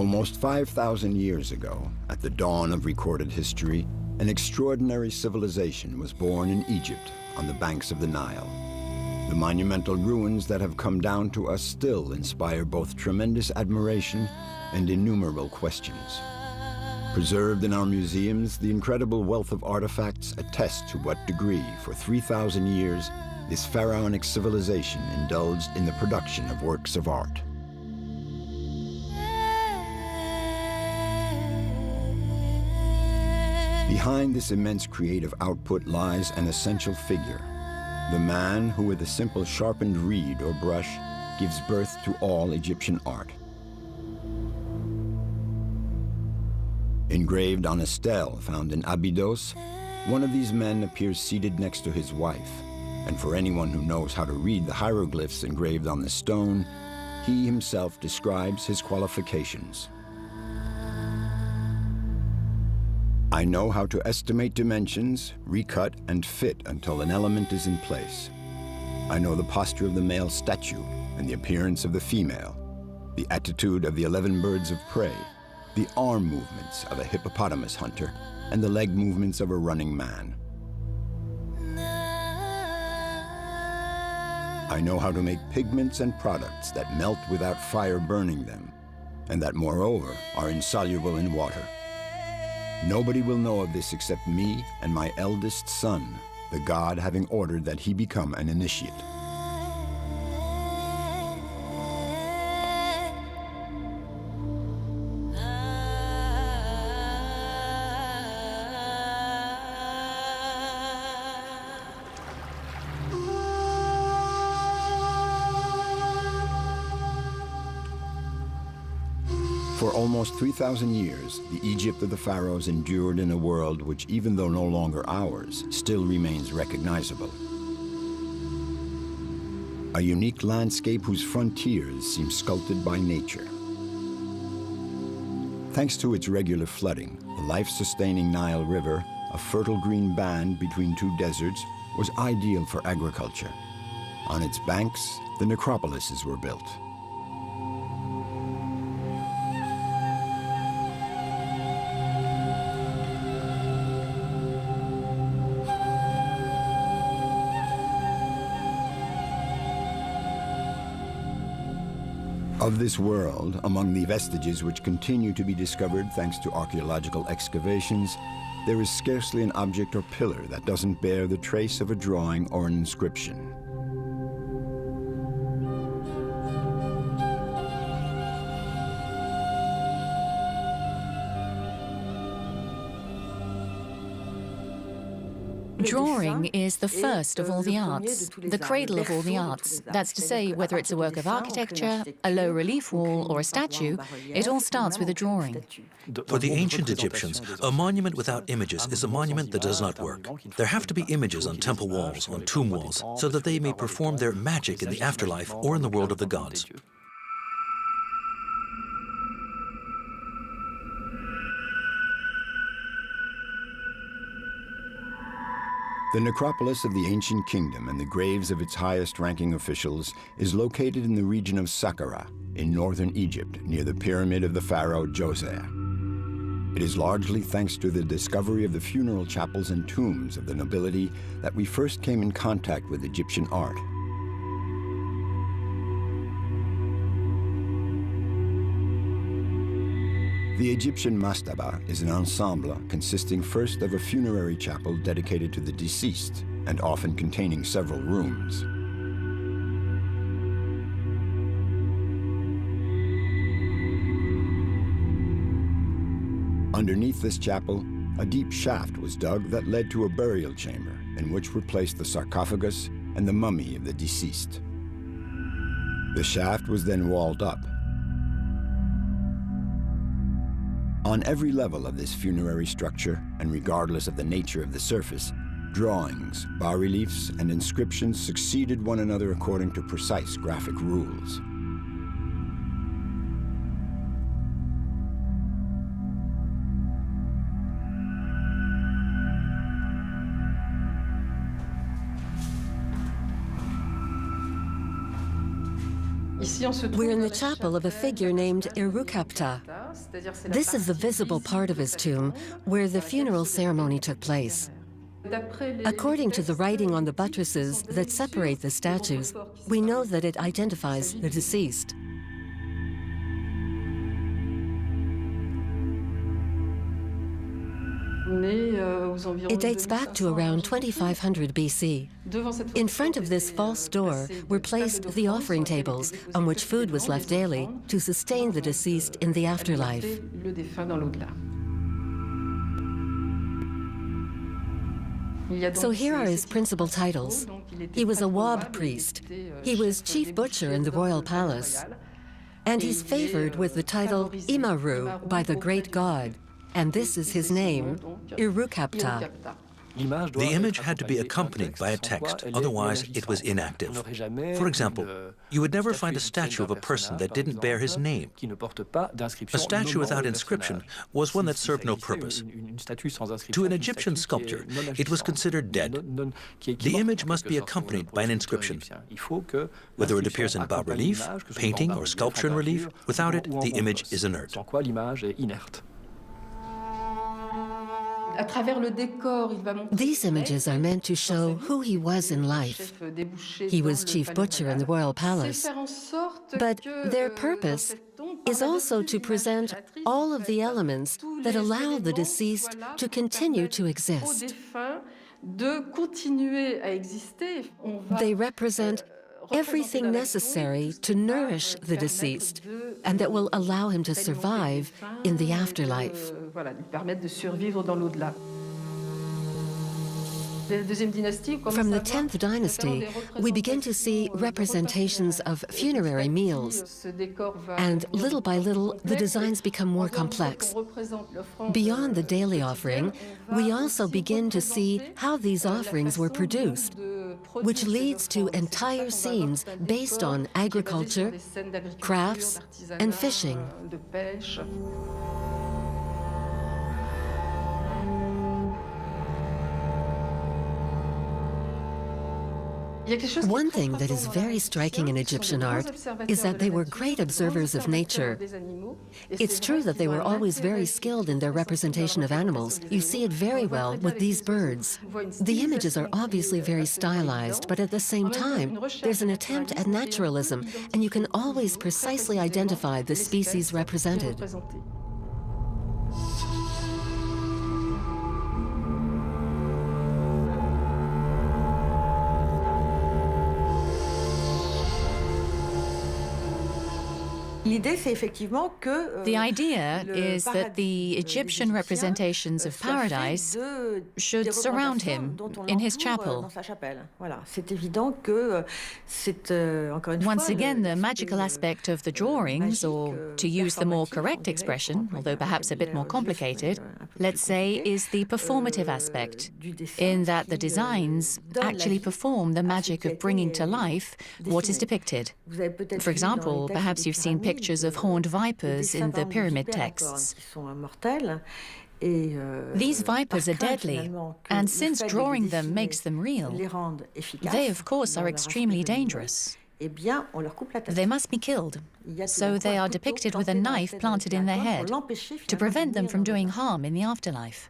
Almost 5,000 years ago, at the dawn of recorded history, an extraordinary civilization was born in Egypt on the banks of the Nile. The monumental ruins that have come down to us still inspire both tremendous admiration and innumerable questions. Preserved in our museums, the incredible wealth of artifacts attest to what degree, for 3,000 years, this pharaonic civilization indulged in the production of works of art. Behind this immense creative output lies an essential figure, the man who with a simple sharpened reed or brush gives birth to all Egyptian art. Engraved on a stele found in Abydos, one of these men appears seated next to his wife, and for anyone who knows how to read the hieroglyphs engraved on the stone, he himself describes his qualifications. I know how to estimate dimensions, recut, and fit until an element is in place. I know the posture of the male statue and the appearance of the female, the attitude of the 11 birds of prey, the arm movements of a hippopotamus hunter, and the leg movements of a running man. I know how to make pigments and products that melt without fire burning them, and that, moreover, are insoluble in water. Nobody will know of this except me and my eldest son, the god having ordered that he become an initiate. For almost 3,000 years, the Egypt of the pharaohs endured in a world which, even though no longer ours, still remains recognizable. A unique landscape whose frontiers seem sculpted by nature. Thanks to its regular flooding, the life-sustaining Nile River, a fertile green band between two deserts, was ideal for agriculture. On its banks, the necropolises were built. Of this world, among the vestiges which continue to be discovered thanks to archaeological excavations, there is scarcely an object or pillar that doesn't bear the trace of a drawing or an inscription. Drawing is the first of all the arts, the cradle of all the arts. That's to say, whether it's a work of architecture, a low relief wall, or a statue, it all starts with a drawing. For the ancient Egyptians, a monument without images is a monument that does not work. There have to be images on temple walls, on tomb walls, so that they may perform their magic in the afterlife or in the world of the gods. The necropolis of the ancient kingdom and the graves of its highest-ranking officials is located in the region of Saqqara, in northern Egypt, near the pyramid of the pharaoh Djoser. It is largely thanks to the discovery of the funeral chapels and tombs of the nobility that we first came in contact with Egyptian art. The Egyptian mastaba is an ensemble consisting first of a funerary chapel dedicated to the deceased and often containing several rooms. Underneath this chapel, a deep shaft was dug that led to a burial chamber in which were placed the sarcophagus and the mummy of the deceased. The shaft was then walled up. On every level of this funerary structure, and regardless of the nature of the surface, drawings, bas-reliefs, and inscriptions succeeded one another according to precise graphic rules. We're in the chapel of a figure named Erukapta. This is the visible part of his tomb where the funeral ceremony took place. According to the writing on the buttresses that separate the statues, we know that it identifies the deceased. It dates back to around 2500 BC. In front of this false door were placed the offering tables on which food was left daily to sustain the deceased in the afterlife. So here are his principal titles. He was a Wab priest. He was chief butcher in the royal palace. And he's favored with the title Imaru by the great god. And this is his name, Irukapta. The image had to be accompanied by a text, otherwise it was inactive. For example, you would never find a statue of a person that didn't bear his name. A statue without inscription was one that served no purpose. To an Egyptian sculptor, it was considered dead. The image must be accompanied by an inscription. Whether it appears in bas-relief, painting, or sculpture in relief, without it, the image is inert. These images are meant to show who he was in life. He was chief butcher in the royal palace, but their purpose is also to present all of the elements that allow the deceased to continue to exist. They represent everything necessary to nourish the deceased and that will allow him to survive in the afterlife. From the 10th dynasty, we begin to see representations of funerary meals, and little by little, the designs become more complex. Beyond the daily offering, we also begin to see how these offerings were produced, which leads to entire scenes based on agriculture, crafts, and fishing. One thing that is very striking in Egyptian art is that they were great observers of nature. It's true that they were always very skilled in their representation of animals. You see it very well with these birds. The images are obviously very stylized, but at the same time, there's an attempt at naturalism, and you can always precisely identify the species represented. The idea is that the Egyptian representations of paradise should surround him in his chapel. Once again, the magical aspect of the drawings, or to use the more correct expression, although perhaps a bit more complicated, let's say, is the performative aspect, in that the designs actually perform the magic of bringing to life what is depicted. For example, perhaps you've seen pictures of horned vipers in the pyramid texts. These vipers are deadly, and since drawing them makes them real, they of course are extremely dangerous. They must be killed, so they are depicted with a knife planted in their head to prevent them from doing harm in the afterlife.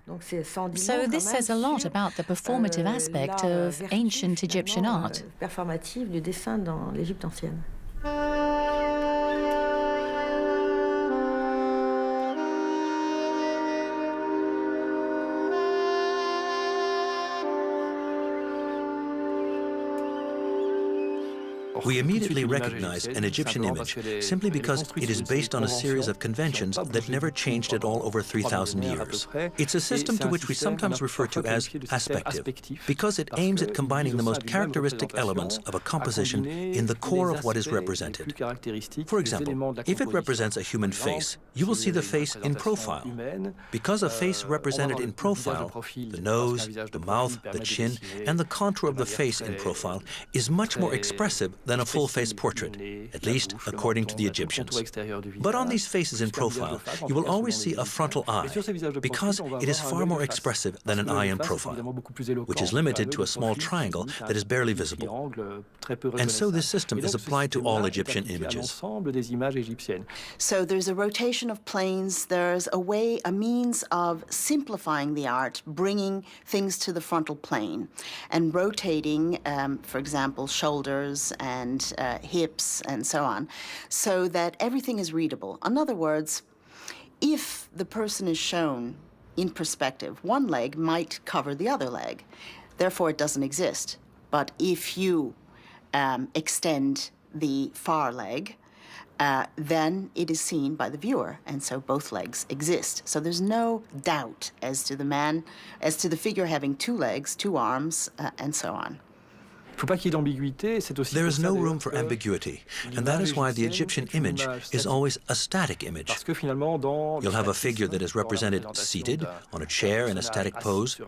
So this says a lot about the performative aspect of ancient Egyptian art. We immediately recognize an Egyptian image simply because it is based on a series of conventions that never changed at all over 3,000 years. It's a system to which we sometimes refer to as aspective, because it aims at combining the most characteristic elements of a composition in the core of what is represented. For example, if it represents a human face, you will see the face in profile. Because a face represented in profile, the nose, the mouth, the chin, and the contour of the face in profile is much more expressive than than a full-face portrait, at least according to the Egyptians. But on these faces in profile, you will always see a frontal eye, because it is far more expressive than an eye in profile, which is limited to a small triangle that is barely visible. And so this system is applied to all Egyptian images. So there's a rotation of planes, there's a means of simplifying the art, bringing things to the frontal plane, and rotating, for example, shoulders and hips and so on, so that everything is readable. In other words, if the person is shown in perspective, one leg might cover the other leg. Therefore, it doesn't exist. But if you extend the far leg, then it is seen by the viewer, and so both legs exist. So there's no doubt as to the figure having two legs, two arms, and so on. There is no room for ambiguity, and that is why the Egyptian image is always a static image. You'll have a figure that is represented seated on a chair in a static pose,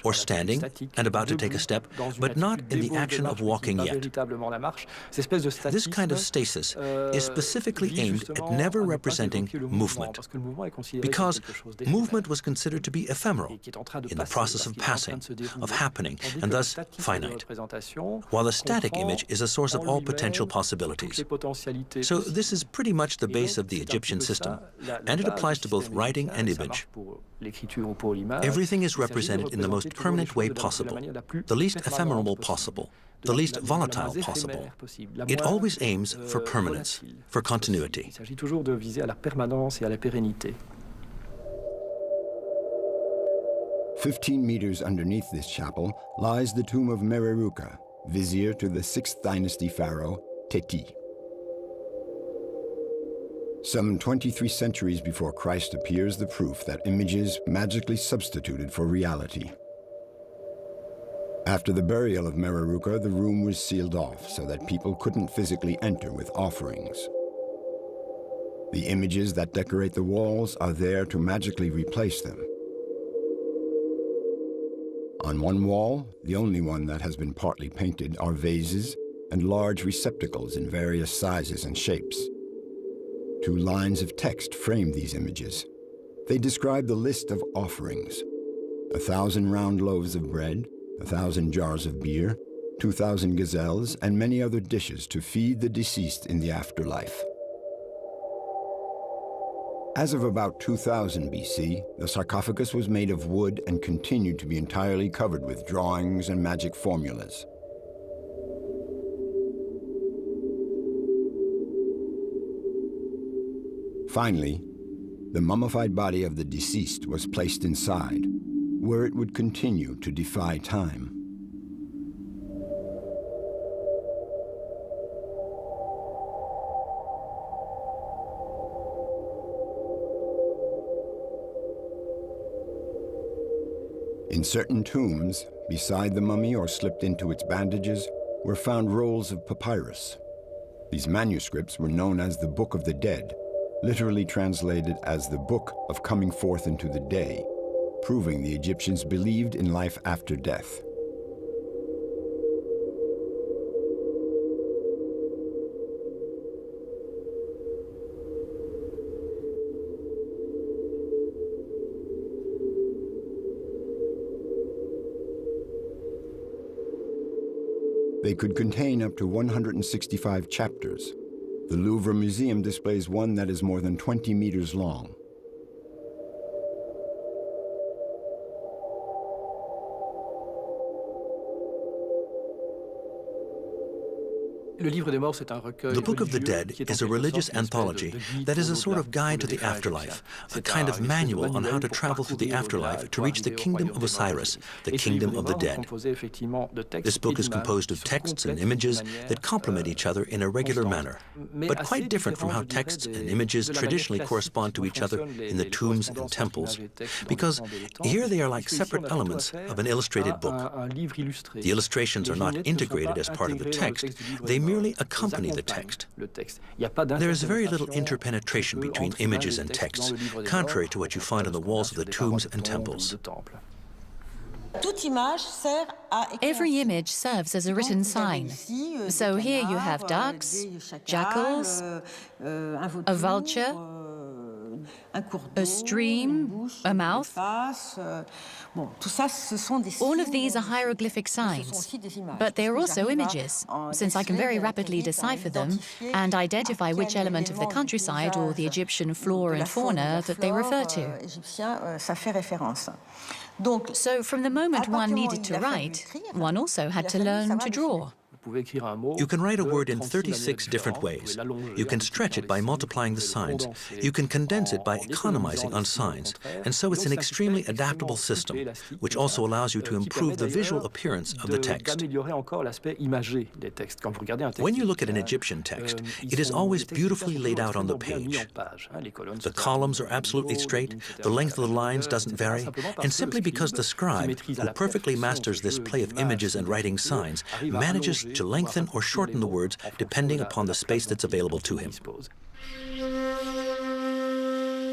or standing and about to take a step, but not in the action of walking yet. This kind of stasis is specifically aimed at never representing movement, because movement was considered to be ephemeral, in the process of passing, of happening, and thus finite, while the static image is a source of all potential possibilities. So this is pretty much the base of the Egyptian system, and it applies to both writing and image. Everything is represented in the most permanent way possible, the least ephemeral possible, the least volatile possible. It always aims for permanence, for continuity. 15 meters underneath this chapel lies the tomb of Mereruka, vizier to the 6th dynasty pharaoh, Teti. Some 23 centuries before Christ appears the proof that images magically substituted for reality. After the burial of Mereruka, the room was sealed off so that people couldn't physically enter with offerings. The images that decorate the walls are there to magically replace them. On one wall, the only one that has been partly painted, are vases and large receptacles in various sizes and shapes. 2 lines of text frame these images. They describe the list of offerings: 1,000 round loaves of bread, 1,000 jars of beer, 2,000 gazelles, and many other dishes to feed the deceased in the afterlife. As of about 2000 BC, the sarcophagus was made of wood and continued to be entirely covered with drawings and magic formulas. Finally, the mummified body of the deceased was placed inside, where it would continue to defy time. In certain tombs, beside the mummy or slipped into its bandages, were found rolls of papyrus. These manuscripts were known as the Book of the Dead, literally translated as the Book of Coming Forth into the Day, proving the Egyptians believed in life after death. They could contain up to 165 chapters. The Louvre Museum displays one that is more than 20 meters long. The Book of the Dead is a religious anthology that is a sort of guide to the afterlife, a kind of manual on how to travel through the afterlife to reach the kingdom of Osiris, the kingdom of the dead. This book is composed of texts and images that complement each other in a regular manner, but quite different from how texts and images traditionally correspond to each other in the tombs and temples, because here they are like separate elements of an illustrated book. The illustrations are not integrated as part of the text, they merely accompany the text. There is very little interpenetration between images and texts, contrary to what you find on the walls of the tombs and temples. Every image serves as a written sign. So here you have ducks, jackals, a vulture, a stream, a mouth. All of these are hieroglyphic signs, but they are also images, since I can very rapidly decipher them and identify which element of the countryside or the Egyptian flora and fauna that they refer to. So from the moment one needed to write, one also had to learn to draw. You can write a word in 36 different ways. You can stretch it by multiplying the signs. You can condense it by economizing on signs. And so it's an extremely adaptable system, which also allows you to improve the visual appearance of the text. When you look at an Egyptian text, it is always beautifully laid out on the page. The columns are absolutely straight, the length of the lines doesn't vary, and simply because the scribe, who perfectly masters this play of images and writing signs, manages to lengthen or shorten the words depending upon the space that's available to him.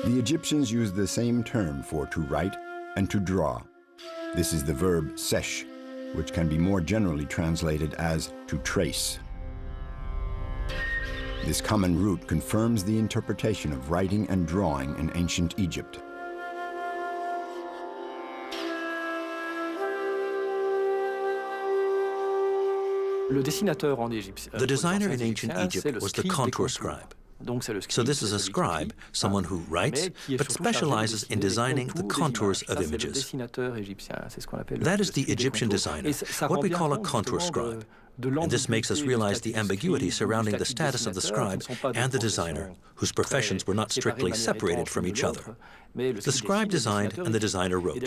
The Egyptians used the same term for to write and to draw. This is the verb sesh, which can be more generally translated as to trace. This common root confirms the interpretation of writing and drawing in ancient Egypt. The designer in ancient Egypt was the contour scribe. So this is a scribe, someone who writes, but specializes in designing the contours of images. That is the Egyptian designer, what we call a contour scribe. And this makes us realize the ambiguity surrounding the status of the scribe and the designer, whose professions were not strictly separated from each other. The scribe designed and the designer wrote.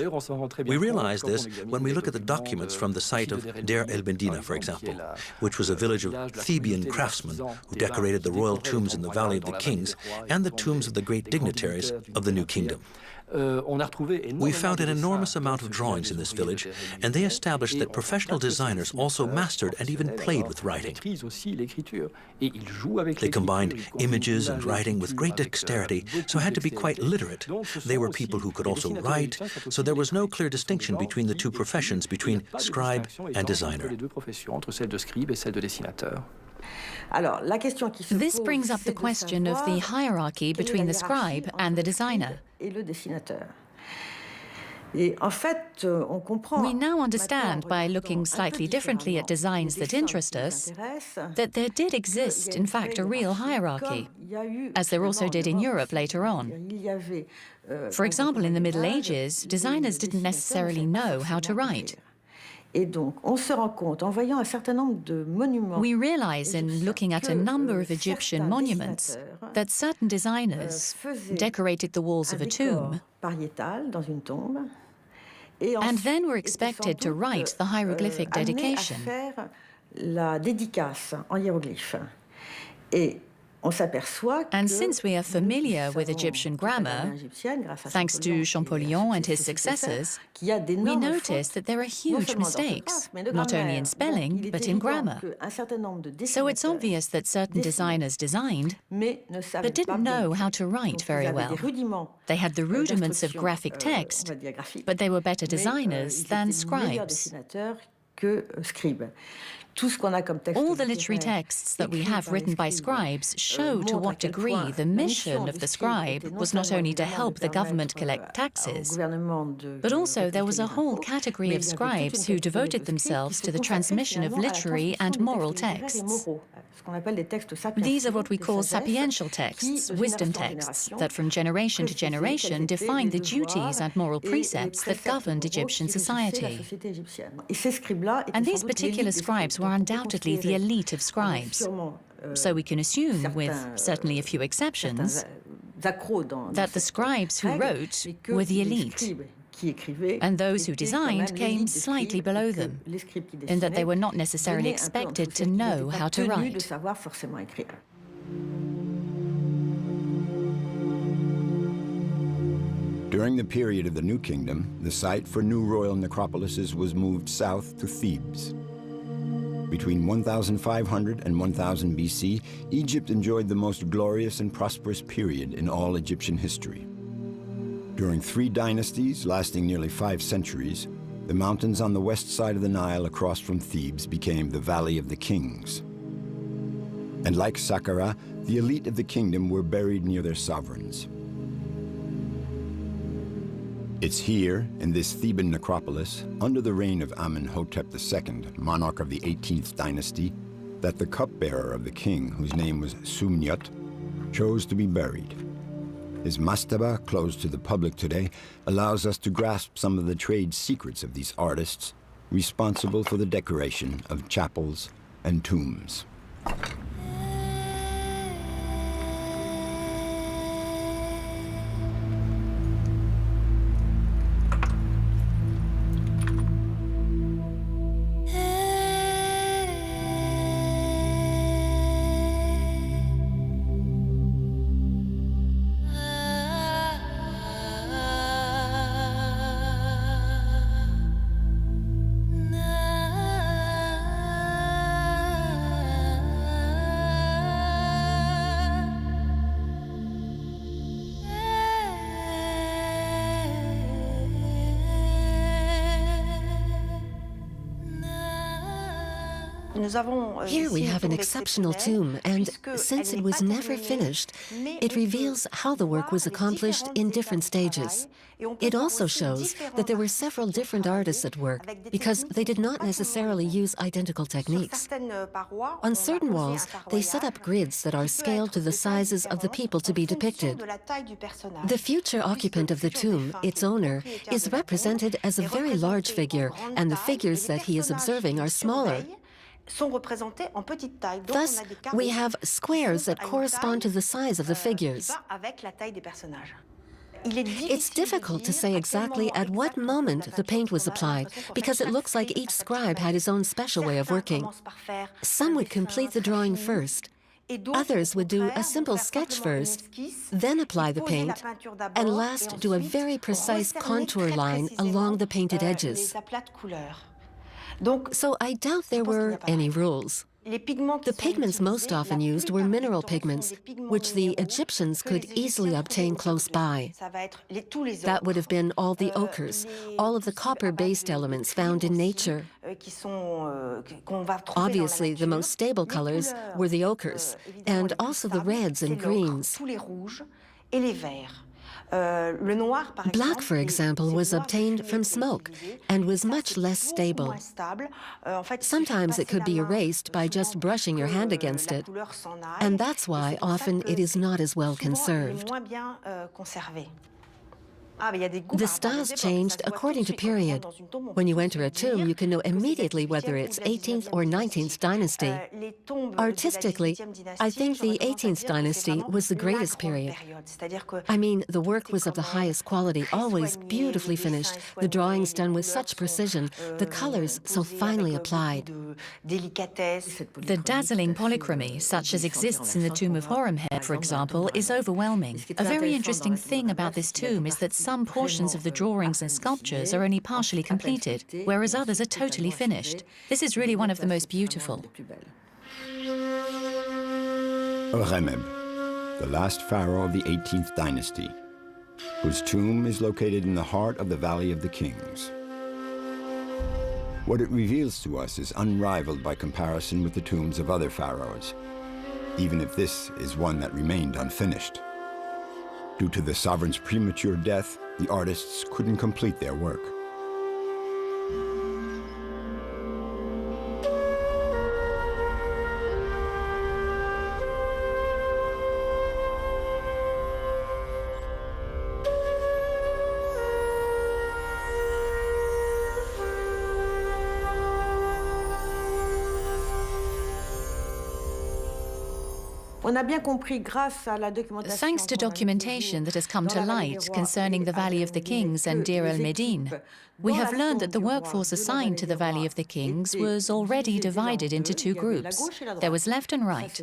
We realize this when we look at the documents from the site of Der el Medina, for example, which was a village of Theban craftsmen who decorated the royal tombs in the Valley of the Kings and the tombs of the great dignitaries of the New Kingdom. We found an enormous amount of drawings in this village, and they established that professional designers also mastered and even played with writing. They combined images and writing with great dexterity, so had to be quite literate. They were people who could also write, so there was no clear distinction between the two professions, between scribe and designer. This brings up the question of the hierarchy between the scribe and the designer. We now understand, by looking slightly differently at designs that interest us, that there did exist, in fact, a real hierarchy, as there also did in Europe later on. For example, in the Middle Ages, designers didn't necessarily know how to write. We realize in looking at a number of Egyptian monuments that certain designers decorated the walls of a tomb and then were expected to write the hieroglyphic dedication. And since we are familiar with Egyptian grammar, thanks to Champollion and his successors, we notice that there are huge mistakes, not only in spelling, but in grammar. So it's obvious that certain designers designed, but didn't know how to write very well. They had the rudiments of graphic text, but they were better designers than scribes. All the literary texts that we have written by scribes show to what degree the mission of the scribe was not only to help the government collect taxes, but also there was a whole category of scribes who devoted themselves to the transmission of literary and moral texts. These are what we call sapiential texts, wisdom texts, that from generation to generation defined the duties and moral precepts that governed Egyptian society. And these particular scribes were undoubtedly the elite of scribes. So we can assume, with certainly a few exceptions, that the scribes who wrote were the elite, and those who designed came slightly below them, in that they were not necessarily expected to know how to write. During the period of the New Kingdom, the site for new royal necropolises was moved south to Thebes. Between 1500 and 1000 BC, Egypt enjoyed the most glorious and prosperous period in all Egyptian history. During 3 dynasties lasting nearly 5 centuries, the mountains on the west side of the Nile across from Thebes became the Valley of the Kings. And like Saqqara, the elite of the kingdom were buried near their sovereigns. It's here, in this Theban necropolis, under the reign of Amenhotep II, monarch of the 18th dynasty, that the cupbearer of the king, whose name was Sumnyat, chose to be buried. His mastaba, closed to the public today, allows us to grasp some of the trade secrets of these artists, responsible for the decoration of chapels and tombs. Here we have an exceptional tomb, and since it was never finished, it reveals how the work was accomplished in different stages. It also shows that there were several different artists at work, because they did not necessarily use identical techniques. On certain walls, they set up grids that are scaled to the sizes of the people to be depicted. The future occupant of the tomb, its owner, is represented as a very large figure, and the figures that he is observing are smaller. Thus, we have squares that correspond to the size of the figures. It's difficult to say exactly at what moment the paint was applied, because it looks like each scribe had his own special way of working. Some would complete the drawing first. Others would do a simple sketch first, then apply the paint, and last do a very precise contour line along the painted edges. So I doubt there were any rules. The pigments most often used were mineral pigments, which the Egyptians could easily obtain close by. That would have been all the ochres, all of the copper-based elements found in nature. Obviously, the most stable colors were the ochres, and also the reds and greens. Black, for example, was obtained from smoke and was much less stable. Sometimes it could be erased by just brushing your hand against it, and that's why often it is not as well conserved. The styles changed according to period. When you enter a tomb, you can know immediately whether it's 18th or 19th dynasty. Artistically, I think the 18th dynasty was the greatest period. I mean, the work was of the highest quality, always beautifully finished, the drawings done with such precision, the colors so finely applied. The dazzling polychromy, such as exists in the tomb of Horemheb, for example, is overwhelming. A very interesting thing about this tomb is that some portions of the drawings and sculptures are only partially completed, whereas others are totally finished. This is really one of the most beautiful. Horemheb, the last pharaoh of the 18th dynasty, whose tomb is located in the heart of the Valley of the Kings. What it reveals to us is unrivaled by comparison with the tombs of other pharaohs, even if this is one that remained unfinished. Due to the sovereign's premature death, the artists couldn't complete their work. Thanks to documentation that has come to light concerning the Valley of the Kings and Deir el-Medin, we have learned that the workforce assigned to the Valley of the Kings was already divided into two groups. There was left and right.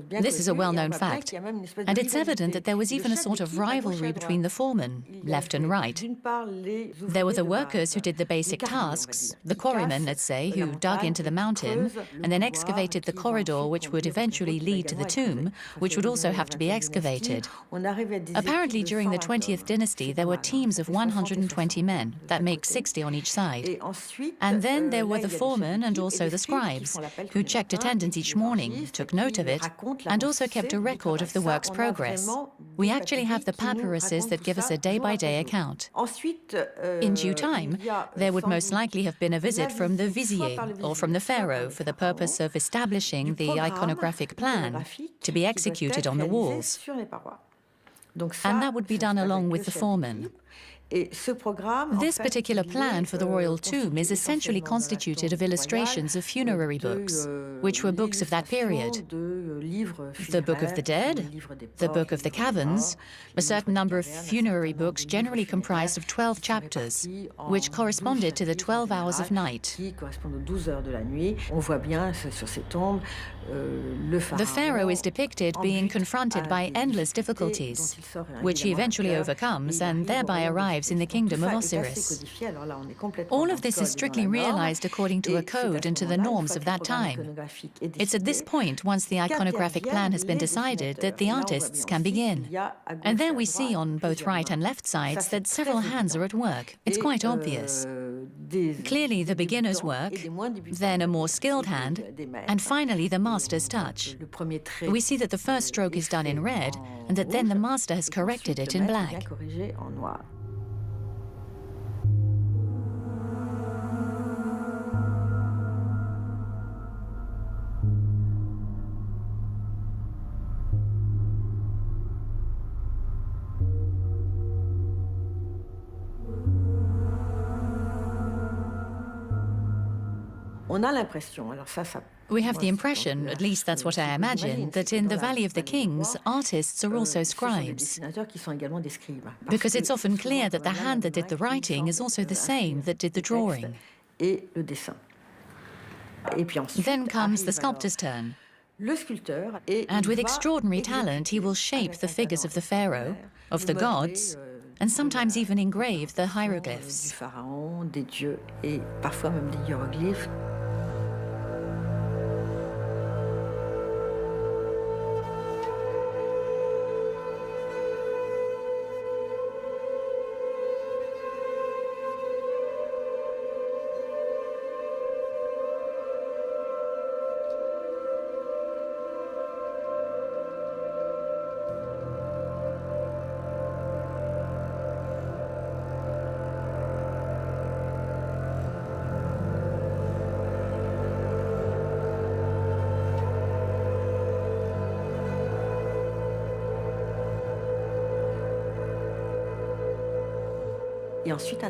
This is a well-known fact, and it's evident that there was even a sort of rivalry between the foremen, left and right. There were the workers who did the basic tasks, the quarrymen, let's say, who dug into the mountain and then excavated the corridor which would eventually lead to the tomb, which would also have to be excavated. Apparently, during the 20th dynasty, there were teams of 120 men. That makes 60 on each side. And then there were the foremen and also the scribes, who checked attendance each morning, took note of it, and also kept a record of the work's progress. We actually have the papyruses that give us a day-by-day account. In due time, there would most likely have been a visit from the vizier or from the pharaoh for the purpose of establishing the iconographic plan to be executed on the walls. And that would be done along with the foreman. This particular plan for the royal tomb is essentially constituted of illustrations of funerary books, which were books of that period. The Book of the Dead, the Book of the Caverns, a certain number of funerary books generally comprised of 12 chapters, which corresponded to the 12 hours of night. The pharaoh is depicted being confronted by endless difficulties, which he eventually overcomes and thereby arrives in the kingdom of Osiris. All of this is strictly realized according to a code and to the norms of that time. It's at this point, once the iconographic plan has been decided, that the artists can begin. And there we see on both right and left sides that several hands are at work. It's quite obvious. Clearly the beginner's work, then a more skilled hand, and finally the master's touch. We see that the first stroke is done in red, and that then the master has corrected it in black. We have the impression, at least that's what I imagine, that in the Valley of the Kings, artists are also scribes. Because it's often clear that the hand that did the writing is also the same that did the drawing. Then comes the sculptor's turn. And with extraordinary talent, he will shape the figures of the pharaoh, of the gods, and sometimes even engrave the hieroglyphs.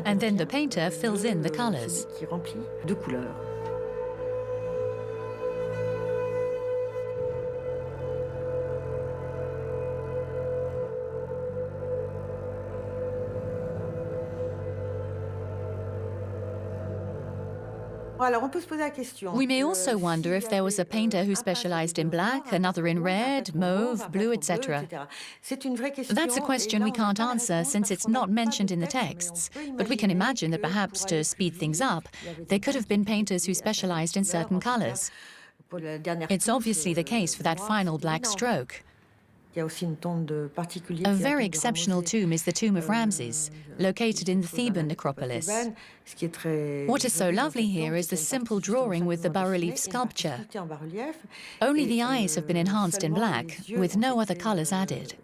And then the painter fills in the colors. We may also wonder if there was a painter who specialized in black, another in red, mauve, blue, etc. That's a question we can't answer since it's not mentioned in the texts, but we can imagine that perhaps to speed things up, there could have been painters who specialized in certain colors. It's obviously the case for that final black stroke. A very exceptional tomb is the tomb of Ramses, located in the Theban necropolis. What is so lovely here is the simple drawing with the bas-relief sculpture. Only the eyes have been enhanced in black, with no other colors added.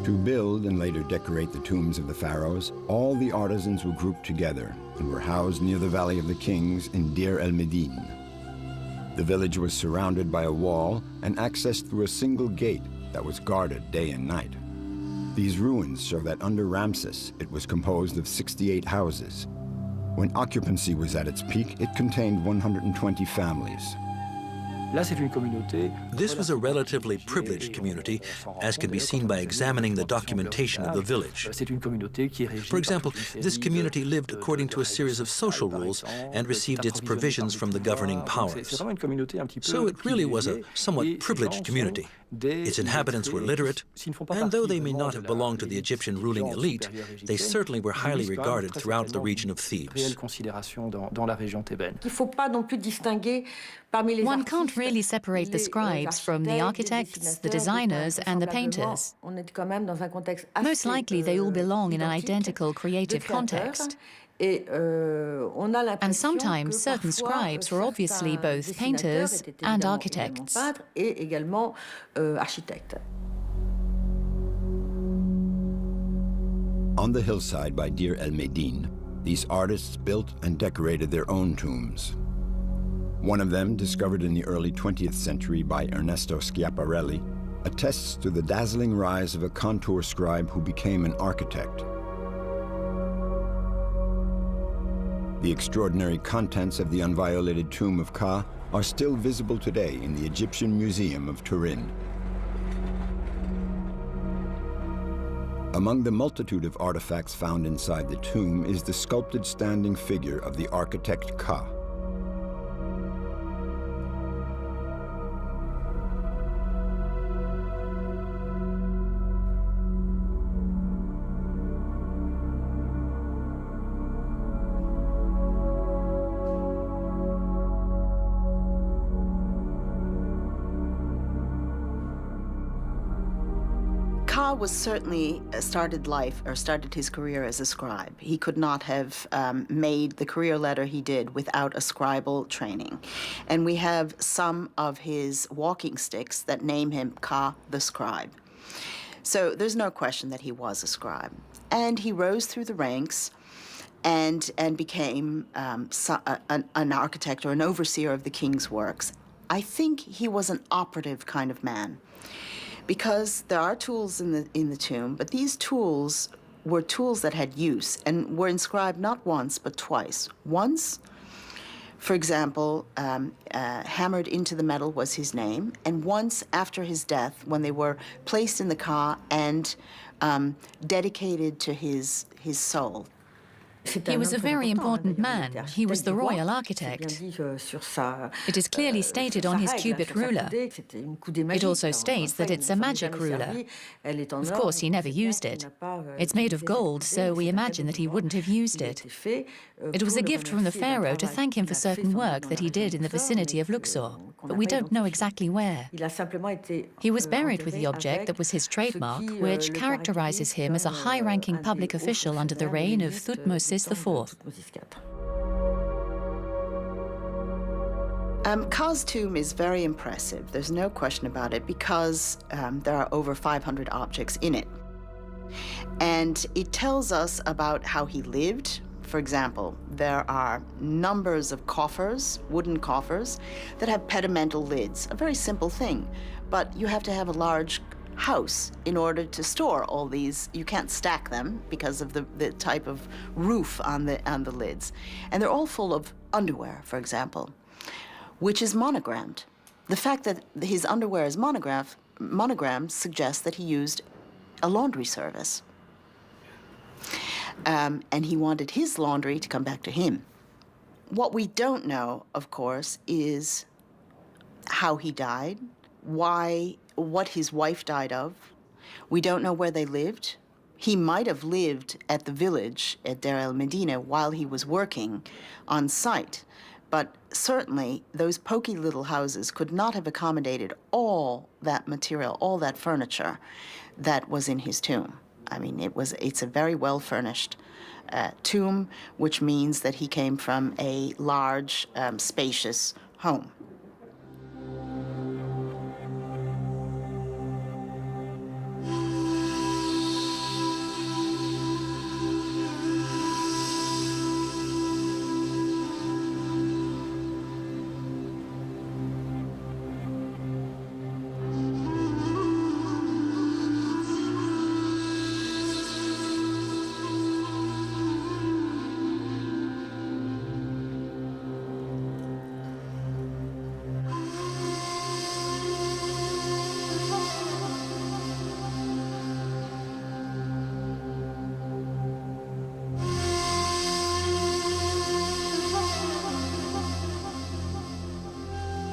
To build and later decorate the tombs of the pharaohs, all the artisans were grouped together and were housed near the Valley of the Kings in Deir el-Medine. The village was surrounded by a wall and accessed through a single gate that was guarded day and night. These ruins show that under Ramses, it was composed of 68 houses. When occupancy was at its peak, it contained 120 families. This was a relatively privileged community, as can be seen by examining the documentation of the village. For example, this community lived according to a series of social rules and received its provisions from the governing powers. So it really was a somewhat privileged community. Its inhabitants were literate, and though they may not have belonged to the Egyptian ruling elite, they certainly were highly regarded throughout the region of Thebes. One can't really separate the scribes from the architects, the designers, and the painters. Most likely they all belong in an identical creative context. And sometimes certain scribes were obviously both painters and architects. On the hillside by Deir el-Medine, these artists built and decorated their own tombs. One of them, discovered in the early 20th century by Ernesto Schiaparelli, attests to the dazzling rise of a contour scribe who became an architect. The extraordinary contents of the unviolated tomb of Ka are still visible today in the Egyptian Museum of Turin. Among the multitude of artifacts found inside the tomb is the sculpted standing figure of the architect Ka. Ka was certainly started his career as a scribe. He could not have made the career ladder he did without a scribal training. And we have some of his walking sticks that name him Ka the scribe. So there's no question that he was a scribe. And he rose through the ranks and became an architect or an overseer of the king's works. I think he was an operative kind of man, because there are tools in the tomb, but these tools were tools that had use and were inscribed not once but twice. Once, for example, hammered into the metal was his name, and once after his death, when they were placed in the Ka and dedicated to his soul. He was a very important man. He was the royal architect. It is clearly stated on his cubit ruler. It also states that it's a magic ruler. Of course, he never used it. It's made of gold, so we imagine that he wouldn't have used it. It was a gift from the pharaoh to thank him for certain work that he did in the vicinity of Luxor, but we don't know exactly where. He was buried with the object that was his trademark, which characterizes him as a high-ranking public official under the reign of Thutmose IV. Ka's tomb is very impressive. There's no question about it, because there are over 500 objects in it. And it tells us about how he lived. For example, there are numbers of coffers, wooden coffers, that have pedimental lids, a very simple thing. But you have to have a large house in order to store all these. You can't stack them because of the type of roof on the lids. And they're all full of underwear, for example, which is monogrammed. The fact that his underwear is monogrammed suggests that he used a laundry service. And he wanted his laundry to come back to him. What we don't know, of course, is how he died, what his wife died of. We don't know where they lived. He might have lived at the village at Deir el-Medina while he was working on site, but certainly those poky little houses could not have accommodated all that material, all that furniture that was in his tomb. I mean, it's a very well-furnished tomb, which means that he came from a large, spacious home.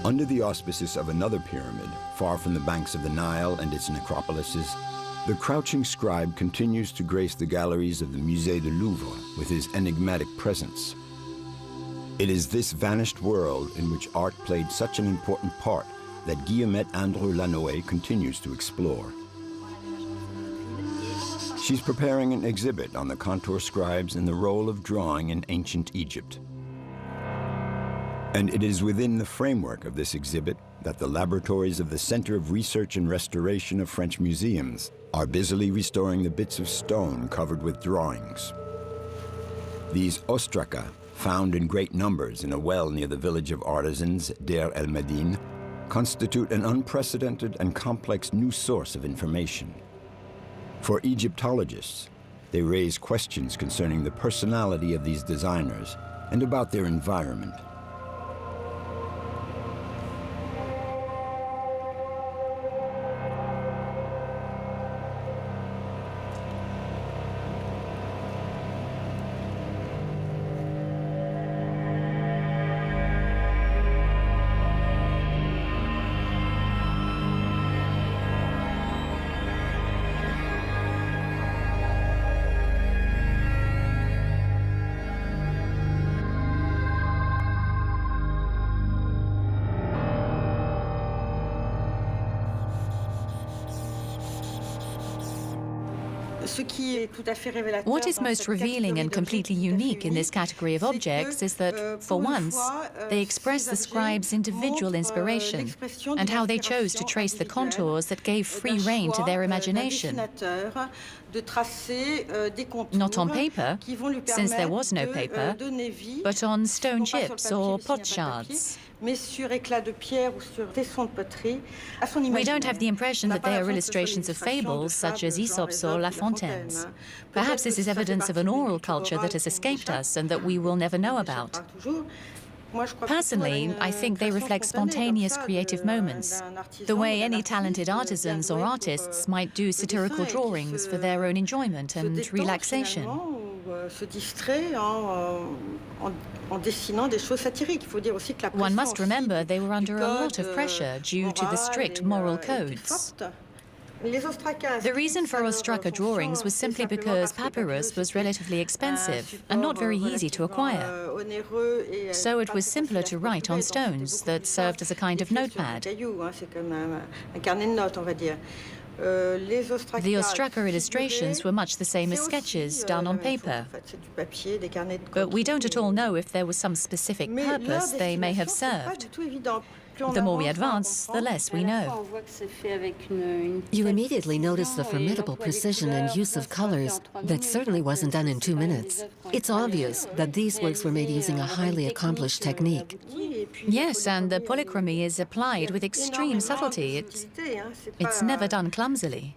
Under the auspices of another pyramid, far from the banks of the Nile and its necropolises, the crouching scribe continues to grace the galleries of the Musée du Louvre with his enigmatic presence. It is this vanished world in which art played such an important part that Guillemette Andrew Lanoé continues to explore. She's preparing an exhibit on the contour scribes and the role of drawing in ancient Egypt. And it is within the framework of this exhibit that the laboratories of the Center of Research and Restoration of French Museums are busily restoring the bits of stone covered with drawings. These ostraka, found in great numbers in a well near the village of artisans, Deir el Medine, constitute an unprecedented and complex new source of information. For Egyptologists, they raise questions concerning the personality of these designers and about their environment. What is most revealing and completely unique in this category of objects is that, for once, they express the scribes' individual inspiration and how they chose to trace the contours that gave free rein to their imagination. Not on paper, since there was no paper, but on stone chips or pot shards. We don't have the impression that they are illustrations of fables such as Aesop's or La Fontaine's. Perhaps this is evidence of an oral culture that has escaped us and that we will never know about. Personally, I think they reflect spontaneous creative moments, the way any talented artisans or artists might do satirical drawings for their own enjoyment and relaxation. One must remember they were under a lot of pressure due to the strict moral codes. The reason for ostraka drawings was simply because papyrus was relatively expensive and not very easy to acquire. So it was simpler to write on stones that served as a kind of notepad. The ostraka illustrations were much the same as sketches done on paper. But we don't at all know if there was some specific purpose they may have served. The more we advance, the less we know. You immediately notice the formidable precision and use of colors that certainly wasn't done in 2 minutes. It's obvious that these works were made using a highly accomplished technique. Yes, and the polychromy is applied with extreme subtlety. It's never done clumsily.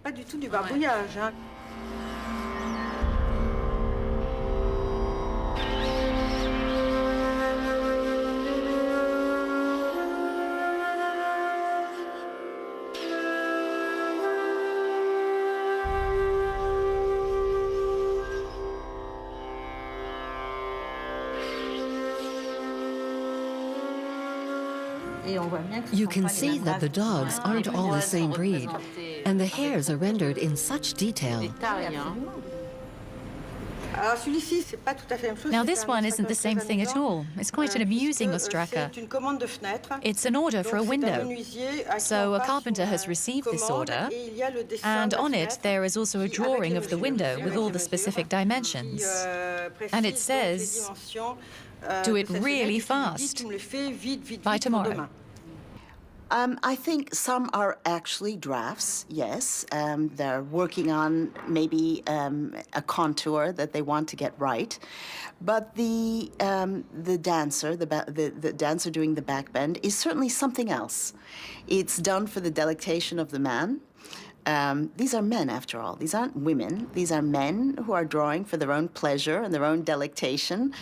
You can see that the dogs aren't all the same breed, and the hairs are rendered in such detail. Now this one isn't the same thing at all. It's quite an amusing ostraka. It's an order for a window. So a carpenter has received this order, and on it there is also a drawing of the window with all the specific dimensions. And it says, "Do it really fast. By tomorrow." I think some are actually drafts, yes. They're working on maybe a contour that they want to get right. But the dancer, the dancer doing the backbend is certainly something else. It's done for the delectation of the man. These are men, after all. These aren't women. These are men who are drawing for their own pleasure and their own delectation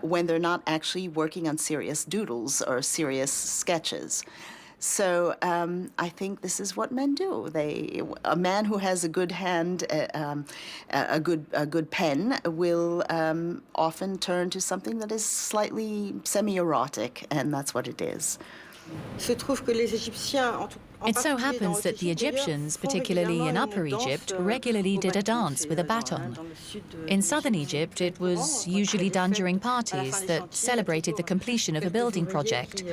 when they're not actually working on serious doodles or serious sketches. So I think this is what men do. A man who has a good hand, a good pen, will often turn to something that is slightly semi-erotic, and that's what it is. It so happens that the Egyptians, particularly in Upper Egypt, regularly did a dance with a baton. In southern Egypt, it was usually done during parties that celebrated the completion of a building project.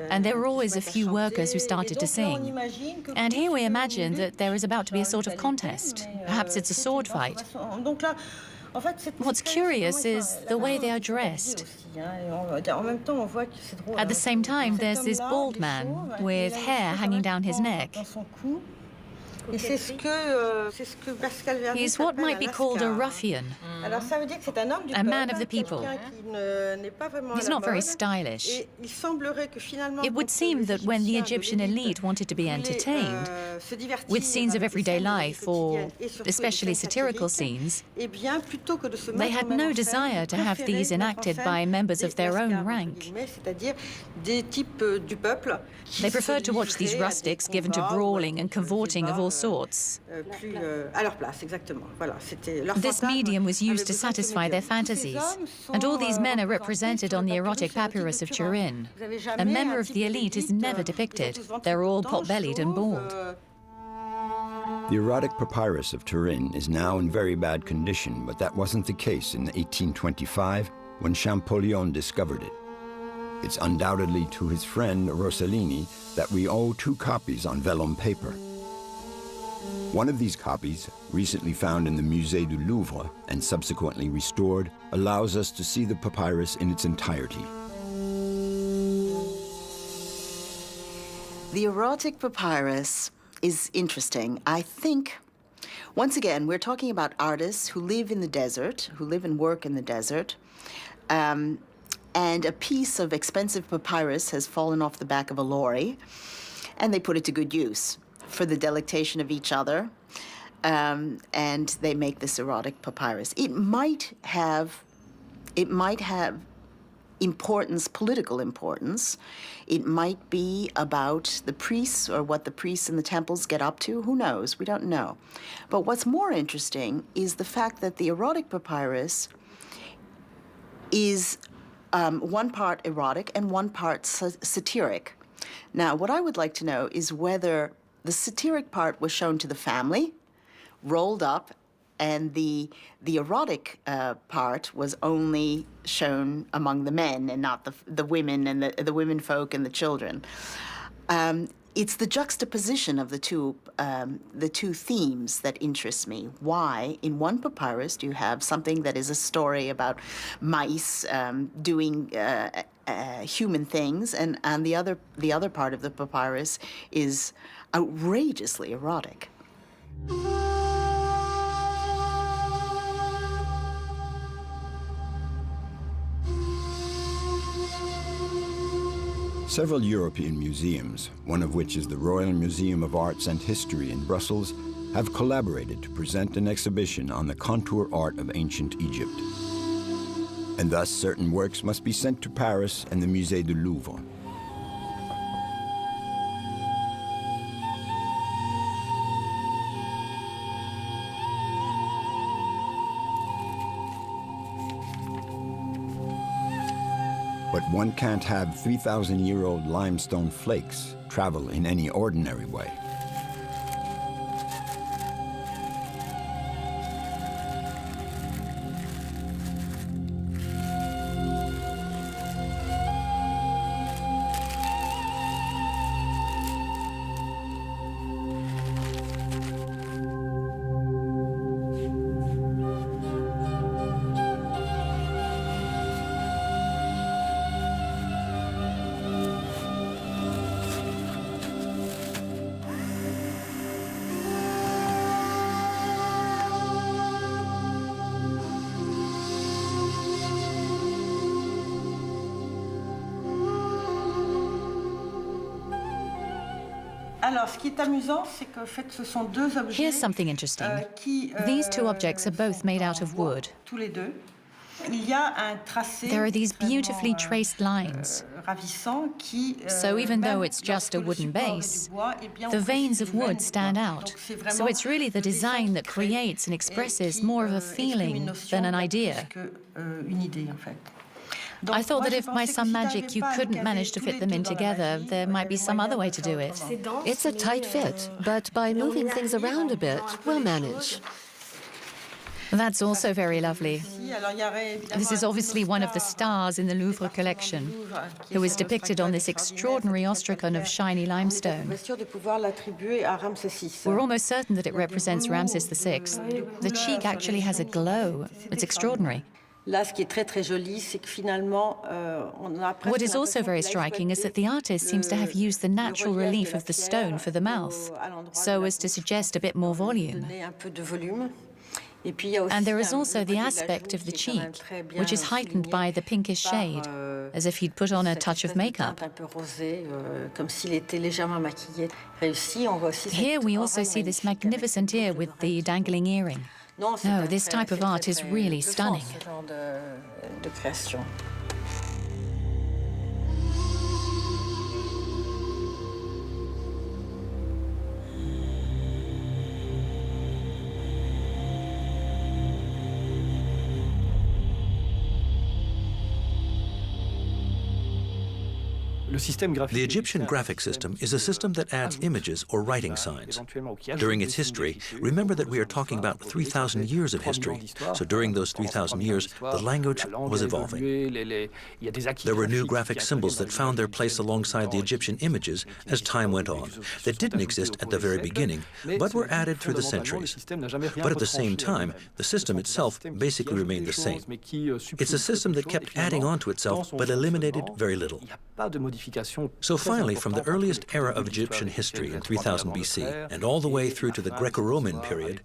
And there were always a few workers who started to sing. And here we imagine that there is about to be a sort of contest. Perhaps it's a sword fight. What's curious is the way they are dressed. At the same time, there's this bald man with hair hanging down his neck. He's what might be called a ruffian, a man of the people. He's not very stylish. It would seem that when the Egyptian elite wanted to be entertained, with scenes of everyday life, or especially satirical scenes, they had no desire to have these enacted by members of their own rank. They preferred to watch these rustics given to brawling and cavorting of all sorts. This medium was used to satisfy their fantasies, and all these men are represented on the erotic papyrus of Turin. A member of the elite is never depicted. They're all pot-bellied and bald. The erotic papyrus of Turin is now in very bad condition, but that wasn't the case in 1825 when Champollion discovered it. It's undoubtedly to his friend Rossellini that we owe 2 copies on vellum paper. One of these copies, recently found in the Musée du Louvre and subsequently restored, allows us to see the papyrus in its entirety. The erotic papyrus is interesting. I think, once again, we're talking about artists who live in the desert, who live and work in the desert. And a piece of expensive papyrus has fallen off the back of a lorry, and they put it to good use for the delectation of each other, and they make this erotic papyrus. It might have importance, political importance. It might be about the priests or what the priests in the temples get up to. Who knows? We don't know. But what's more interesting is the fact that the erotic papyrus is one part erotic and one part satiric. Now, what I would like to know is whether the satiric part was shown to the family, rolled up, and the erotic part was only shown among the men and not the women and the women folk and the children. It's the juxtaposition of the two themes that interests me. Why, in one papyrus, do you have something that is a story about mice doing human things, and the other part of the papyrus is outrageously erotic? Several European museums, one of which is the Royal Museum of Arts and History in Brussels, have collaborated to present an exhibition on the contour art of ancient Egypt. And thus certain works must be sent to Paris and the Musée du Louvre. But one can't have 3,000-year-old limestone flakes travel in any ordinary way. Here's something interesting. These 2 objects are both made out of wood. There are these beautifully traced lines. So even though it's just a wooden base, the veins of wood stand out. So it's really the design that creates and expresses more of a feeling than an idea. I thought that if by some magic you couldn't manage to fit them in together, there might be some other way to do it. It's a tight fit, but by moving things around a bit, we'll manage. That's also very lovely. This is obviously one of the stars in the Louvre collection, who is depicted on this extraordinary ostracon of shiny limestone. We're almost certain that it represents Ramses VI. The cheek actually has a glow. It's extraordinary. What is also very striking is that the artist seems to have used the natural relief of the stone for the mouth, so as to suggest a bit more volume. And there is also the aspect of the cheek, which is heightened by the pinkish shade, as if he'd put on a touch of makeup. Here we also see this magnificent ear with the dangling earring. No, this type of art is really stunning. The Egyptian graphic system is a system that adds images or writing signs. During its history, remember that we are talking about 3,000 years of history. So during those 3,000 years, the language was evolving. There were new graphic symbols that found their place alongside the Egyptian images as time went on, that didn't exist at the very beginning, but were added through the centuries. But at the same time, the system itself basically remained the same. It's a system that kept adding on to itself, but eliminated very little. So finally, from the earliest era of Egyptian history in 3000 BC and all the way through to the Greco-Roman period,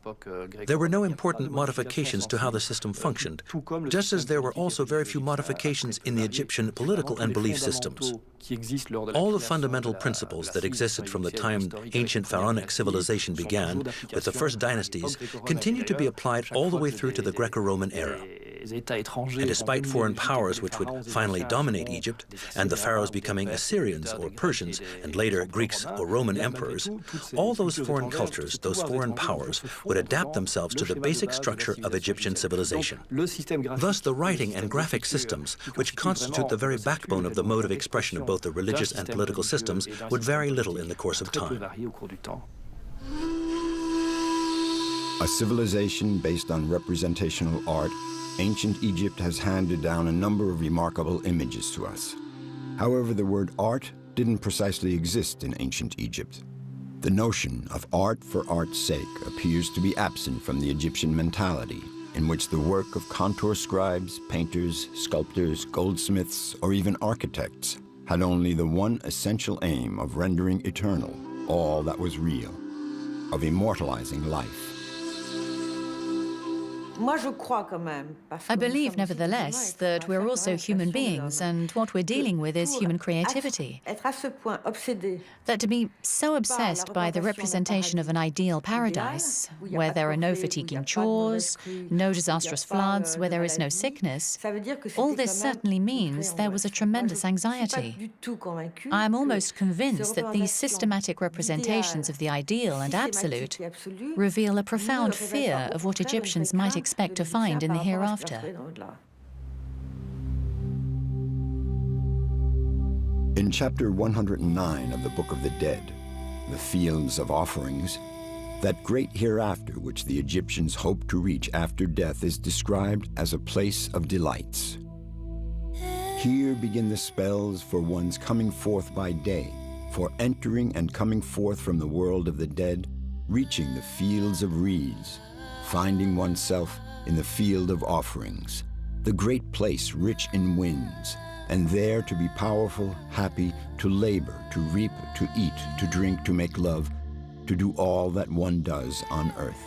there were no important modifications to how the system functioned, just as there were also very few modifications in the Egyptian political and belief systems. All the fundamental principles that existed from the time ancient pharaonic civilization began, with the first dynasties, continued to be applied all the way through to the Greco-Roman era. And despite foreign powers which would finally dominate Egypt, and the pharaohs becoming Assyrians or Persians, and later Greeks or Roman emperors, all those foreign cultures, those foreign powers, would adapt themselves to the basic structure of Egyptian civilization. Thus, the writing and graphic systems, which constitute the very backbone of the mode of expression of both the religious and political systems, would vary little in the course of time. A civilization based on representational art, ancient Egypt has handed down a number of remarkable images to us. However, the word art didn't precisely exist in ancient Egypt. The notion of art for art's sake appears to be absent from the Egyptian mentality, in which the work of contour scribes, painters, sculptors, goldsmiths, or even architects had only the one essential aim of rendering eternal all that was real, of immortalizing life. I believe, nevertheless, that we're also human beings, and what we're dealing with is human creativity. That to be so obsessed by the representation of an ideal paradise, where there are no fatiguing chores, no disastrous floods, where there is no sickness, all this certainly means there was a tremendous anxiety. I am almost convinced that these systematic representations of the ideal and absolute reveal a profound fear of what Egyptians might expect to find in the hereafter. In chapter 109 of the Book of the Dead, the Fields of Offerings, that great hereafter which the Egyptians hoped to reach after death is described as a place of delights. Here begin the spells for one's coming forth by day, for entering and coming forth from the world of the dead, reaching the fields of reeds, finding oneself in the field of offerings, the great place rich in winds, and there to be powerful, happy, to labor, to reap, to eat, to drink, to make love, to do all that one does on earth.